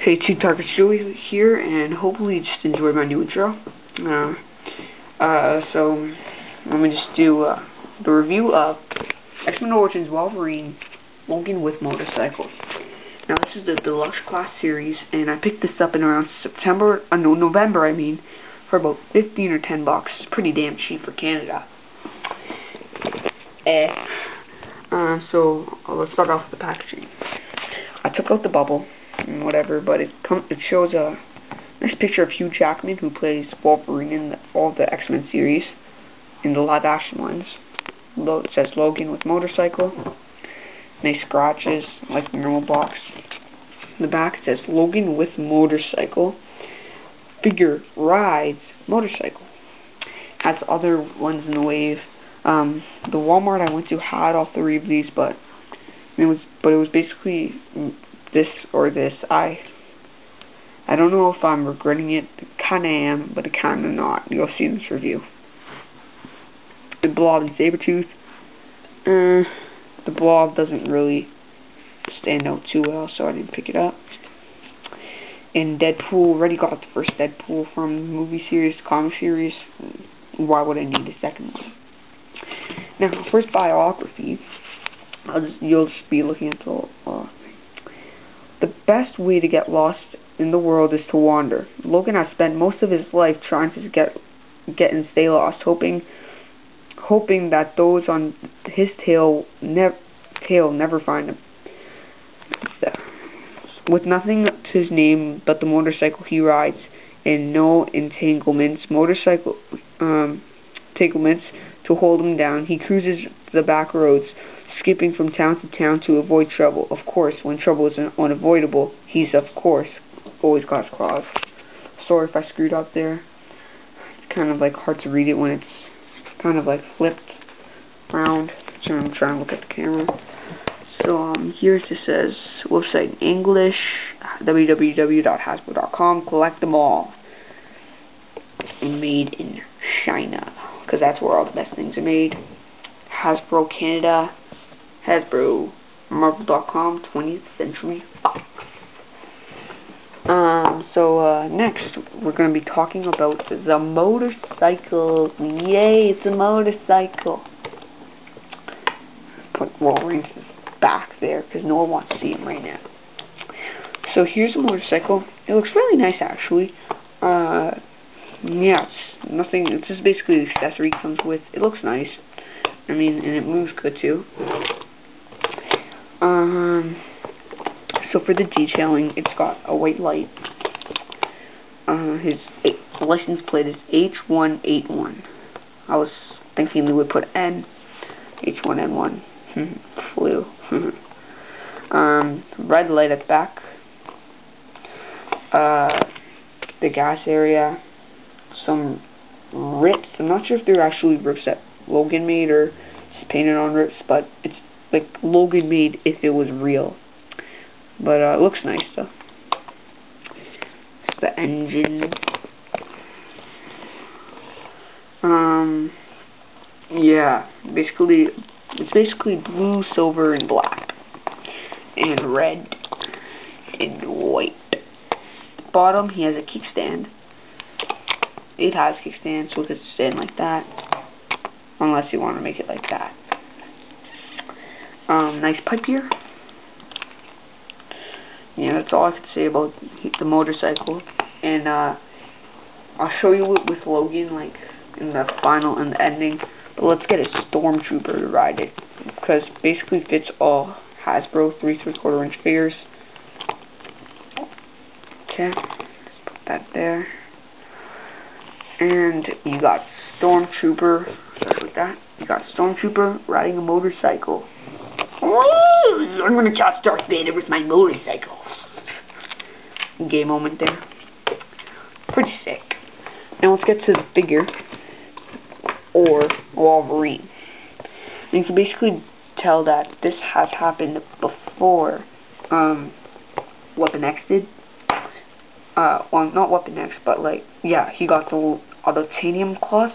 Hey, Team Target Joey here, and hopefully you just enjoyed my new intro. So let me just do the review of X-Men Origins Wolverine Logan with Motorcycle. Now this is the deluxe class series, and I picked this up in around November, for about 15 or 10 bucks. It's pretty damn cheap for Canada. So let's start off with the packaging. I took out the bubble and whatever, but it shows a nice picture of Hugh Jackman, who plays Wolverine in all the X-Men series, in the live action ones. It says Logan with Motorcycle. Nice scratches, like the normal box. In the back it says Logan with Motorcycle. Figure rides motorcycle. Has other ones in the wave. The Walmart I went to had all three of these, but it was basically this or this. I don't know if I'm regretting it. Kinda am, but kinda not. You'll see in this review. The Blob and Sabretooth. The Blob doesn't really stand out too well, so I didn't pick it up. And Deadpool, already got the first Deadpool from the movie series, comic series. Why would I need a second one? Now, first biography. You'll just be looking at the best way to get lost in the world is to wander. Logan has spent most of his life trying to get and stay lost, hoping that those on his tail never find him. With nothing to his name but the motorcycle he rides, and no entanglements to hold him down, he cruises the back roads, skipping from town to town to avoid trouble. Of course, when trouble is unavoidable, he's of course always got his claws. Sorry if I screwed up there. It's kind of like hard to read it when it's kind of like flipped around. So I'm trying to look at the camera. So here it just says website in English, www.hasbro.com. Collect them all. Made in China, because that's where all the best things are made. Hasbro Canada, Hasbro, Marvel.com, 20th Century Fox. Next we're going to be talking about the motorcycle. Yay, it's a motorcycle. Put Wolverine's back there because no one wants to see him right now. So here's a motorcycle. It looks really nice, actually. Yeah, it's nothing. It's just basically the accessory it comes with. It looks nice. And it moves good too. So for the detailing, it's got a white light. His license plate is H181. I was thinking they would put N. H1N1. Flew. Red light at the back. The gas area. Some rips. I'm not sure if they're actually rips that Logan made or just painted on rips, but it's like Logan made if it was real. But it looks nice though. It's the engine. Yeah, it's basically blue, silver, and black, and red, and white. Bottom, he has a kickstand. It has kickstand, so it could stand like that, unless you want to make it like that. Nice pipe here. Yeah, that's all I could say about the motorcycle. And I'll show you it with Logan, like in the final and the ending. But let's get a stormtrooper to ride it, because basically fits all Hasbro 3 3/4 inch figures. Okay, let's put that there. And you got Stormtrooper. Start with that. You got Stormtrooper riding a motorcycle. Oh, I'm gonna catch Darth Vader with my motorcycle. Gay moment there. Pretty sick. Now let's get to the figure, or Wolverine. And you can basically tell that this has happened before Weapon X did. Well, not Weapon X, but like, yeah, he got the titanium claws,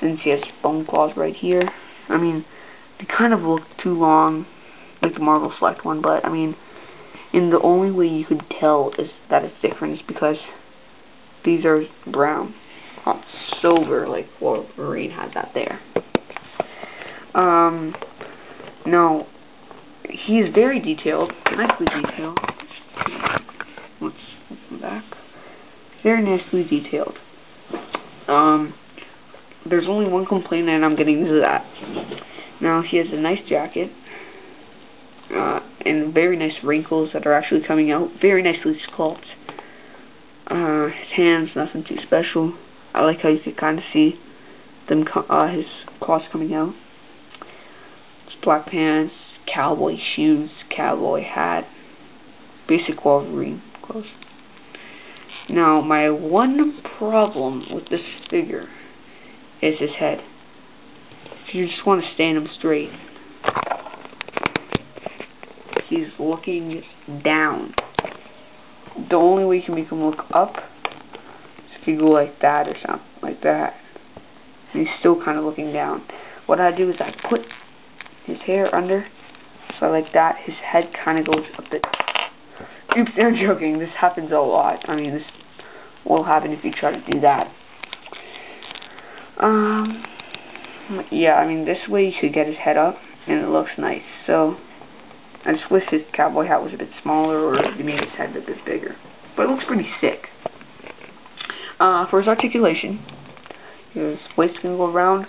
since he has bone claws right here. They kind of look too long, like the Marvel Select one, but And the only way you could tell is that it's different is because these are brown, not silver like Wolverine has that there. No, he is very detailed, nicely detailed. Let's come back. Very nicely detailed. There's only one complaint, and I'm getting to that. Now, he has a nice jacket, and very nice wrinkles that are actually coming out. Very nicely sculpted. His hands, nothing too special. I like how you can kind of see them, his claws coming out. His black pants, cowboy shoes, cowboy hat, basic Wolverine clothes. Now, my one problem with this figure is his head. If you just want to stand him straight, he's looking down. The only way you can make him look up is if you go like that or something like that. And he's still kind of looking down. What I do is I put his hair under, so like that, his head kind of goes a bit. Oops, I'm joking. This happens a lot. I mean, this will happen if you try to do that. Yeah, I mean, this way you could get his head up, and it looks nice. So, I just wish his cowboy hat was a bit smaller, or he made his head a bit bigger. But it looks pretty sick. For his articulation, his waist can go around,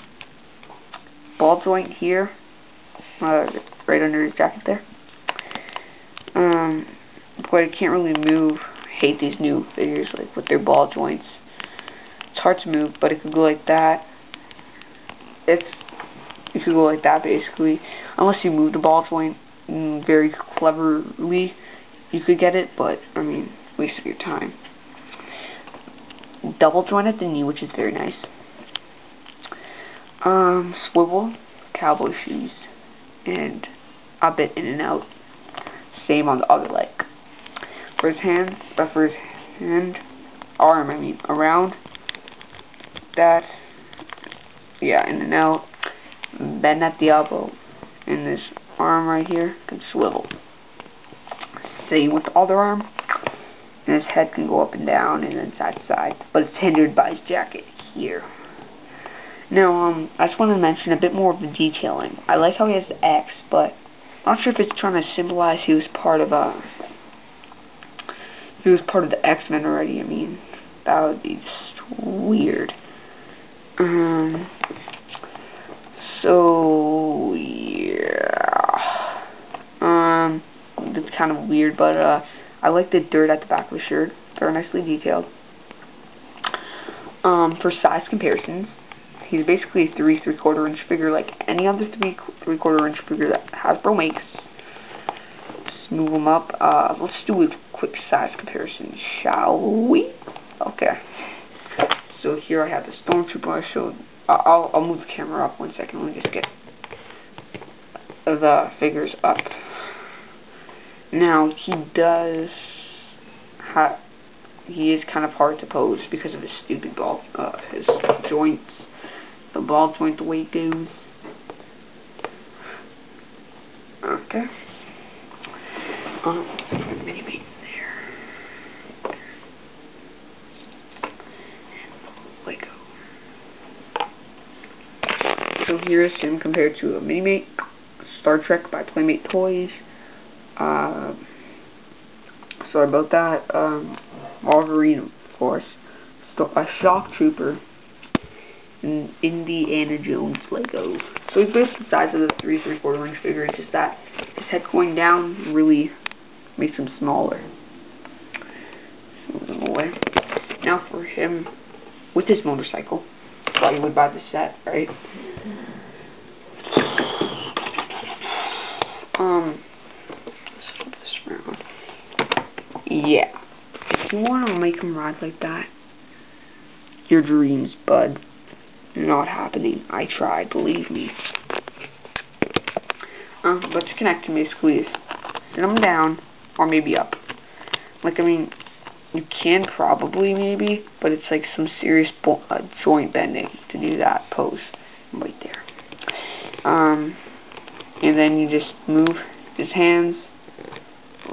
ball joint here, right under his jacket there. But it can't really move. I hate these new figures, like, with their ball joints. It's hard to move, but it could go like that. It could go like that, basically. Unless you move the ball joint very cleverly, you could get it, but, I mean, waste of your time. Double joint at the knee, which is very nice. Swivel, cowboy shoes, and a bit in and out. Same on the other leg. For his arm, around that, yeah, in and out, bend at the elbow, and this arm right here can swivel. Same with the other arm, and his head can go up and down and then side to side, but it's hindered by his jacket here. Now, I just want to mention a bit more of the detailing. I like how he has the X, but I'm not sure if it's trying to symbolize he was part of the X-Men already. I mean, that would be just weird. So yeah. It's kind of weird, but I like the dirt at the back of the shirt. They're nicely detailed. For size comparisons, he's basically a 3/3/4 inch figure, like any other 3/4 inch figure that Hasbro makes. Just move them up. Let's do a quick size comparison, shall we? Okay. So here I have the Stormtrooper. I showed. I'll move the camera up 1 second. Let me just get the figures up. Now he is kind of hard to pose because of his stupid ball, his joints. The ball joint, the way it goes. Okay. Mini-mate there. Lego. So here's him compared to a Mini-mate, Star Trek by Playmate Toys. Sorry about that. Wolverine, of course. A Shock Trooper. And Indiana Jones Lego. So he's basically the size of the 3/3/4 inch figure. It's just that his head going down really makes him smaller. Move him away. Now for him with his motorcycle. That's why you would buy the set, right? Let's flip this around. Yeah. If you want to make him ride like that, your dreams, bud. Not happening. I tried, believe me. But to connect him, basically, is sit him down, or maybe up. Like, I mean, you can probably, maybe, but it's like some serious joint bending to do that pose right there. And then you just move his hands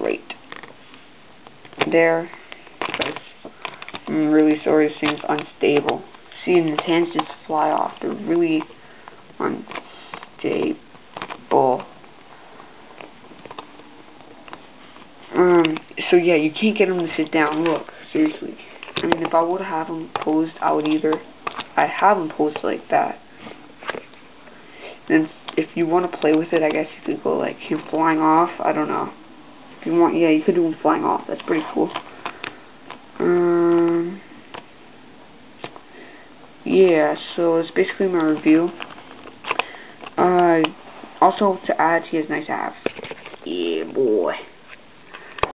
right there. Because I'm really sorry, this thing's unstable. See, and his hands just fly off. They're really unstable. So yeah, you can't get him to sit down. Look, seriously. I mean, if I would have him posed, I'd have him posed like that. And if you want to play with it, I guess you could go like him flying off. I don't know. If you want, yeah, you could do him flying off. That's pretty cool. Yeah, so it's basically my review. Also, to add, he has nice abs. Yeah, boy.